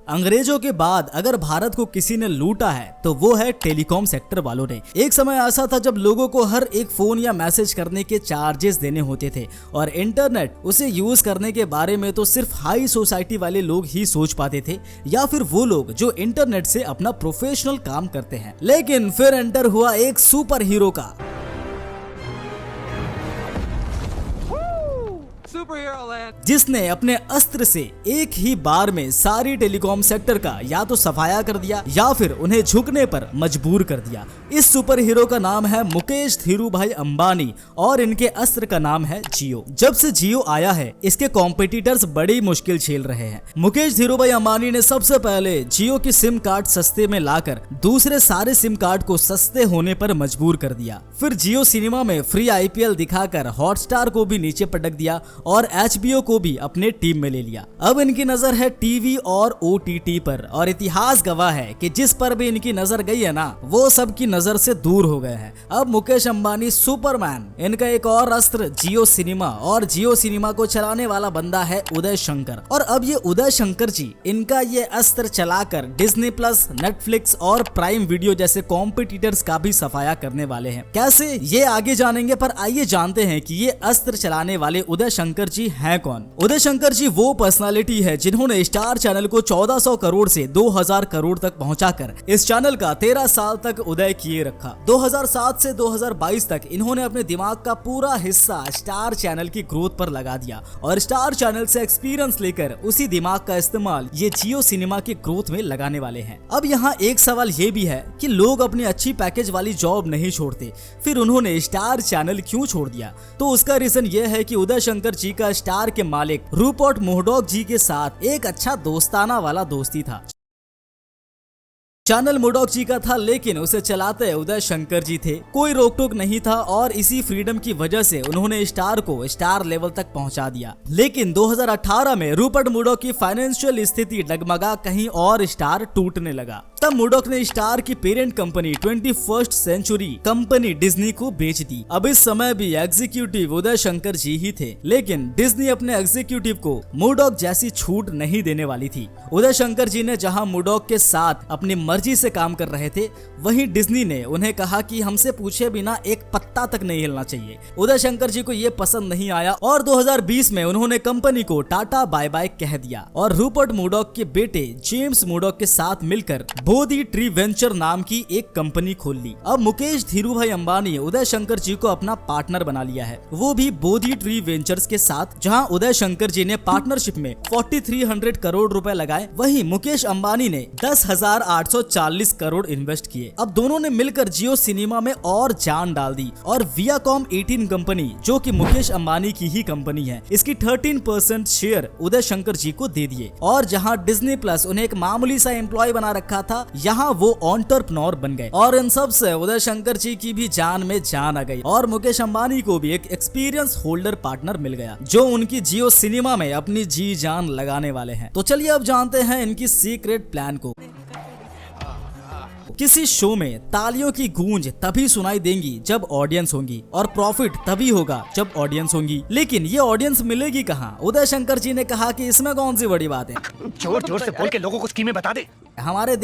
अंग्रेजों के बाद अगर भारत को किसी ने लूटा है तो वो है टेलीकॉम सेक्टर वालों ने। एक समय ऐसा था जब लोगों को हर एक फोन या मैसेज करने के चार्जेस देने होते थे और इंटरनेट उसे यूज करने के बारे में तो सिर्फ हाई सोसाइटी वाले लोग ही सोच पाते थे या फिर वो लोग जो इंटरनेट से अपना प्रोफेशनल काम करते हैं। लेकिन फिर एंटर हुआ एक सुपर हीरो का, जिसने अपने अस्त्र से एक ही बार में सारी टेलीकॉम सेक्टर का या तो सफाया कर दिया या फिर उन्हें झुकने पर मजबूर कर दिया। इस सुपर हीरो का नाम है मुकेश धीरूभाई अंबानी और इनके अस्त्र का नाम है जियो। जब से जियो आया है इसके कॉम्पिटिटर्स बड़ी मुश्किल झेल रहे हैं। मुकेश धीरूभाई अंबानी ने सबसे पहले जियो की सिम कार्ड सस्ते में लाकर दूसरे सारे सिम कार्ड को सस्ते होने पर मजबूर कर दिया। फिर जियो सिनेमा में फ्री IPL दिखाकर हॉटस्टार को भी नीचे पटक दिया और HBO को भी अपने टीम में ले लिया। अब इनकी नजर है टीवी और OTT पर और इतिहास गवाह है कि जिस पर भी इनकी नजर गई है ना वो सबकी नजर से दूर हो गए हैं। अब मुकेश अंबानी सुपरमैन, इनका एक और अस्त्र जियो सिनेमा और जियो सिनेमा को चलाने वाला बंदा है उदय शंकर। और अब ये उदय शंकर जी इनका ये अस्त्र चलाकर डिज्नी प्लस, नेटफ्लिक्स और प्राइम वीडियो जैसे कॉम्पिटिटर्स का भी सफाया करने वाले हैं। कैसे ये आगे जानेंगे, पर आइए जानते हैं कि ये अस्त्र चलाने वाले उदय शंकर जी हैं कौन। उदय शंकर जी वो पर्सनालिटी है जिन्होंने स्टार चैनल को 1400 करोड़ से 2000 करोड़ तक पहुंचाकर इस चैनल का 13 साल तक उदय किए रखा। 2007 से 2022 तक इन्होंने अपने दिमाग का पूरा हिस्सा स्टार चैनल की ग्रोथ पर लगा दिया और स्टार चैनल से एक्सपीरियंस लेकर उसी दिमाग का इस्तेमाल ये जियो सिनेमा की ग्रोथ में लगाने वाले हैं। अब यहाँ एक सवाल ये भी है कि लोग अपनी अच्छी पैकेज वाली जॉब नहीं छोड़ते, फिर उन्होंने स्टार चैनल क्यों छोड़ दिया? तो उसका रीजन ये है कि उदय शंकर जी का स्टार के मालिक रूपर्ट मुर्डॉक जी के साथ एक अच्छा दोस्ताना वाला दोस्ती था। चैनल मुर्डॉक जी का था लेकिन उसे चलाते उदय शंकर जी थे। कोई रोक टोक नहीं था और इसी फ्रीडम की वजह से उन्होंने स्टार को स्टार लेवल तक पहुंचा दिया। लेकिन 2018 में रूपर्ट मुर्डॉक की फाइनेंशियल स्थिति डगमगा कहीं और स्टार टूटने लगा। तब मुर्डॉक ने स्टार की parent company 21st century company Disney को बेच दी। अब इस समय भी एग्जीक्यूटिव उदय शंकर जी ही थे, लेकिन डिज्नी अपने एग्जीक्यूटिव को मुर्डॉक जैसी छूट नहीं देने वाली थी। उदय शंकर जी ने जहां मुर्डॉक के साथ अपनी मर्जी से काम कर रहे थे, वहीं डिज्नी ने उन्हें कहा कि हमसे पूछे बिना एक पत्ता तक नहीं हिलना चाहिए। उदय शंकर जी को ये पसंद नहीं आया और 2020 में उन्होंने कंपनी को टाटा बाय बाय कह दिया और रूपर्ट मुर्डॉक के बेटे जेम्स मुर्डॉक के साथ मिलकर बोधी ट्री वेंचर नाम की एक कंपनी खोल ली। अब मुकेश धीरूभाई अंबानी उदय शंकर जी को अपना पार्टनर बना लिया है, वो भी बोधी ट्री वेंचर्स के साथ, जहां उदय शंकर जी ने पार्टनरशिप में 4300 करोड़ रुपए लगाए, वहीं मुकेश अंबानी ने 10,840 करोड़ इन्वेस्ट किए। अब दोनों ने मिलकर जियो सिनेमा में और जान डाल दी और वियाकॉम 18 कंपनी, जो कि मुकेश अंबानी की ही कंपनी है, इसकी 13% शेयर उदय शंकर जी को दे दिए। और जहां डिज्नी प्लस उन्हें एक मामूली सा एम्प्लॉय बना रखा था, यहाँ वो एंटरप्रेन्योर बन गए। और इन सब से उदय शंकर जी की भी जान में जान आ गई और मुकेश अंबानी को भी एक एक्सपीरियंस होल्डर पार्टनर मिल गया जो उनकी जियो सिनेमा में अपनी जी जान लगाने वाले हैं। तो चलिए अब जानते हैं इनकी सीक्रेट प्लान को। किसी शो में तालियों की गूंज तभी सुनाई देंगी जब ऑडियंस होंगी और प्रॉफिट तभी होगा जब ऑडियंस होंगी। लेकिन ये ऑडियंस मिलेगी कहाँ? उदय शंकर जी ने कहा कि इसमें कौन सी बड़ी बात है, जोर जोर से बोल के लोगों को स्कीमें बता दे। हमारे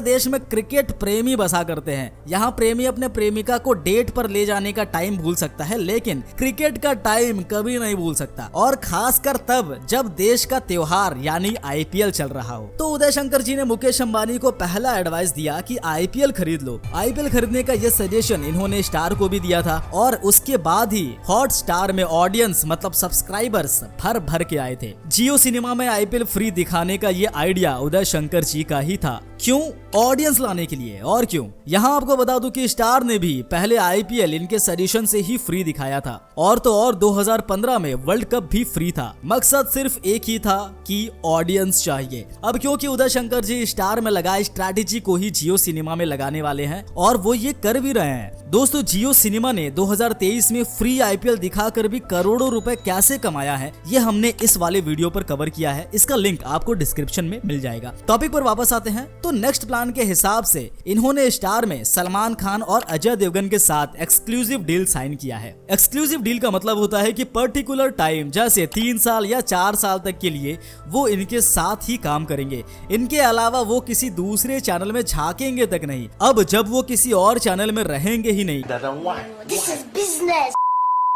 देश में क्रिकेट प्रेमी बसा करते हैं। यहाँ प्रेमी अपने प्रेमिका को डेट पर ले जाने का टाइम भूल सकता है, लेकिन क्रिकेट का टाइम कभी नहीं भूल सकता, और खासकर तब जब देश का त्योहार यानी IPL चल रहा हो। तो उदय शंकर जी ने मुकेश अंबानी को पहला एडवाइस दिया कि IPL खरीद लो। IPL खरीदने का ये सजेशन इन्होंने स्टार को भी दिया था और उसके बाद ही हॉटस्टार में ऑडियंस मतलब सब्सक्राइबर्स भर भर के आए थे। जियो सिनेमा में IPL फ्री दिखाने का ये आइडिया उदय शंकर जी का ही था। क्यों? ऑडियंस लाने के लिए। और क्यों? यहाँ आपको बता दूं कि स्टार ने भी पहले IPL इनके सजेशन से ही फ्री दिखाया था और तो और 2015 में वर्ल्ड कप भी फ्री था। मकसद सिर्फ एक ही था कि ऑडियंस चाहिए। अब क्योंकि उदय शंकर जी स्टार में लगाए स्ट्रैटेजी को ही जियो सिनेमा में लगाने वाले हैं और वो ये कर भी रहे हैं। दोस्तों, जियो सिनेमा ने 2023 में फ्री IPL दिखाकर भी करोड़ों रुपए कैसे कमाया है, ये हमने इस वाले वीडियो पर कवर किया है। इसका लिंक आपको डिस्क्रिप्शन में मिल जाएगा। टॉपिक पर वापस आते हैं तो नेक्स्ट प्लान के हिसाब से इन्होंने स्टार में सलमान खान और अजय देवगन के साथ एक्सक्लूसिव डील साइन किया है। एक्सक्लूसिव डील का मतलब होता है कि पर्टिकुलर टाइम जैसे 3 साल या 4 साल तक के लिए वो इनके साथ ही काम करेंगे। इनके अलावा वो किसी दूसरे चैनल में झांकेंगे तक नहीं। अब जब वो किसी और चैनल में रहेंगे ही नहीं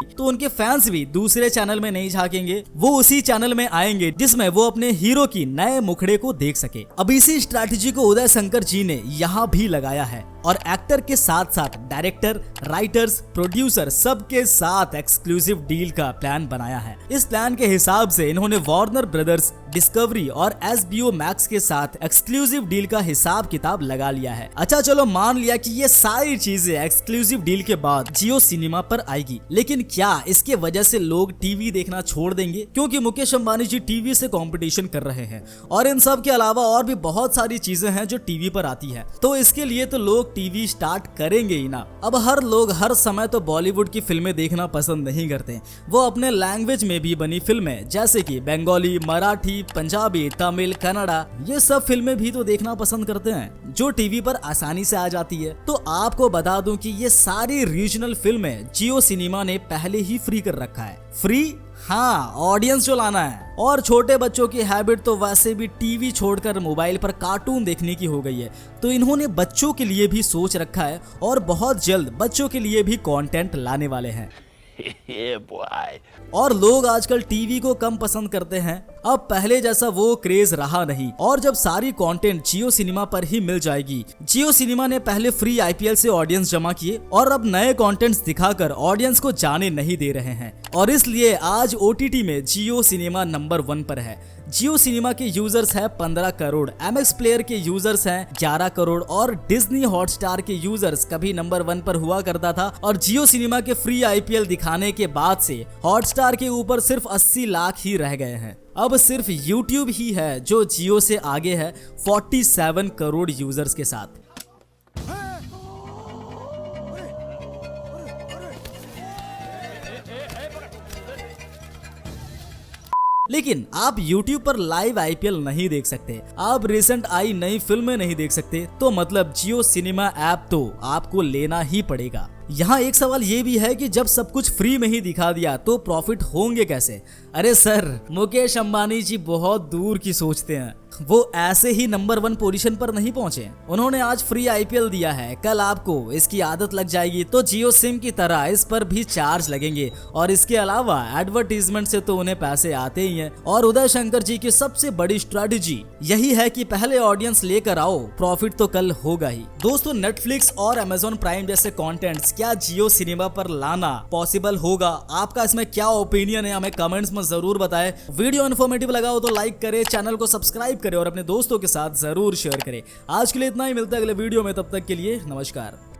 तो उनके फैंस भी दूसरे चैनल में नहीं झांकेंगे, वो उसी चैनल में आएंगे जिसमें वो अपने हीरो की नए मुखड़े को देख सके। अब इसी स्ट्रैटेजी को उदय शंकर जी ने यहाँ भी लगाया है और एक्टर के साथ साथ डायरेक्टर, राइटर्स, प्रोड्यूसर सबके साथ एक्सक्लूसिव डील का प्लान बनाया है। इस प्लान के हिसाब से इन्होंने वार्नर ब्रदर्स, डिस्कवरी और HBO मैक्स के साथ एक्सक्लूसिव डील का हिसाब किताब लगा लिया है। अच्छा चलो मान लिया कि ये सारी चीजें एक्सक्लूसिव डील के बाद जियो सिनेमा पर आएगी, लेकिन क्या इसके वजह से लोग टीवी देखना छोड़ देंगे? क्योंकि मुकेश अंबानी जी टीवी से कंपटीशन कर रहे हैं और इन सब के अलावा और भी बहुत सारी चीजें हैं जो टीवी पर आती है, तो इसके लिए तो लोग टीवी स्टार्ट करेंगे ही ना। अब हर लोग हर समय तो बॉलीवुड की फिल्में देखना पसंद नहीं करते, वो अपने लैंग्वेज में भी बनी फिल्में जैसे कि बंगाली, मराठी, पंजाबी, तमिल, कन्नड़ा, ये सब फिल्में भी तो देखना पसंद करते हैं जो टीवी पर आसानी से आ जाती है। तो आपको बता दूं कि ये सारी रीजनल फिल्में जियो सिनेमा ने पहले ही फ्री कर रखा है। फ्री? हाँ, ऑडियंस जो लाना है। और छोटे बच्चों की हैबिट तो वैसे भी टीवी छोड़कर मोबाइल पर कार्टून देखने की हो गई है, तो इन्होंने बच्चों के लिए भी सोच रखा है और बहुत जल्द बच्चों के लिए भी कंटेंट लाने वाले हैं। और लोग आजकल टीवी को कम पसंद करते हैं, अब पहले जैसा वो क्रेज रहा नहीं। और जब सारी कंटेंट जियो सिनेमा पर ही मिल जाएगी, जियो सिनेमा ने पहले फ्री IPL से ऑडियंस जमा किए और अब नए कंटेंट्स दिखाकर ऑडियंस को जाने नहीं दे रहे हैं, और इसलिए आज OTT में जियो सिनेमा नंबर 1 पर है। जियो सिनेमा के यूजर्स हैं 15 करोड़, MX प्लेयर के यूजर्स हैं 11 करोड़ और डिज्नी हॉटस्टार के यूजर्स कभी नंबर 1 पर हुआ करता था। और जियो सिनेमा के फ्री IPL दिखाने के बाद से हॉटस्टार के ऊपर सिर्फ 80 लाख ही रह गए हैं। अब सिर्फ YouTube ही है जो जियो से आगे है 47 करोड़ यूजर्स के साथ। लेकिन आप YouTube पर लाइव IPL नहीं देख सकते, आप रिसेंट आई नई फिल्में नहीं देख सकते, तो मतलब जियो सिनेमा ऐप तो आपको लेना ही पड़ेगा। यहाँ एक सवाल ये भी है कि जब सब कुछ फ्री में ही दिखा दिया तो प्रॉफिट होंगे कैसे? अरे सर, मुकेश अंबानी जी बहुत दूर की सोचते हैं, वो ऐसे ही नंबर 1 पोजीशन पर नहीं पहुंचे। उन्होंने आज फ्री IPL दिया है, कल आपको इसकी आदत लग जाएगी तो जियो सिम की तरह इस पर भी चार्ज लगेंगे, और इसके अलावा एडवर्टीजमेंट से तो उन्हें पैसे आते ही हैं। और उदय शंकर जी की सबसे बड़ी स्ट्रेटजी यही है कि पहले ऑडियंस लेकर आओ, प्रॉफिट तो कल होगा ही। दोस्तों, नेटफ्लिक्स और Amazon प्राइम जैसे कॉन्टेंट्स क्या जियो सिनेमा पर लाना पॉसिबल होगा? आपका इसमें क्या ओपिनियन है, हमें कमेंट्स में जरूर बताएं। वीडियो इन्फॉर्मेटिव लगा हो तो लाइक करें, चैनल को सब्सक्राइब करें और अपने दोस्तों के साथ जरूर शेयर करें। आज के लिए इतना ही, मिलता है अगले वीडियो में, तब तक के लिए नमस्कार।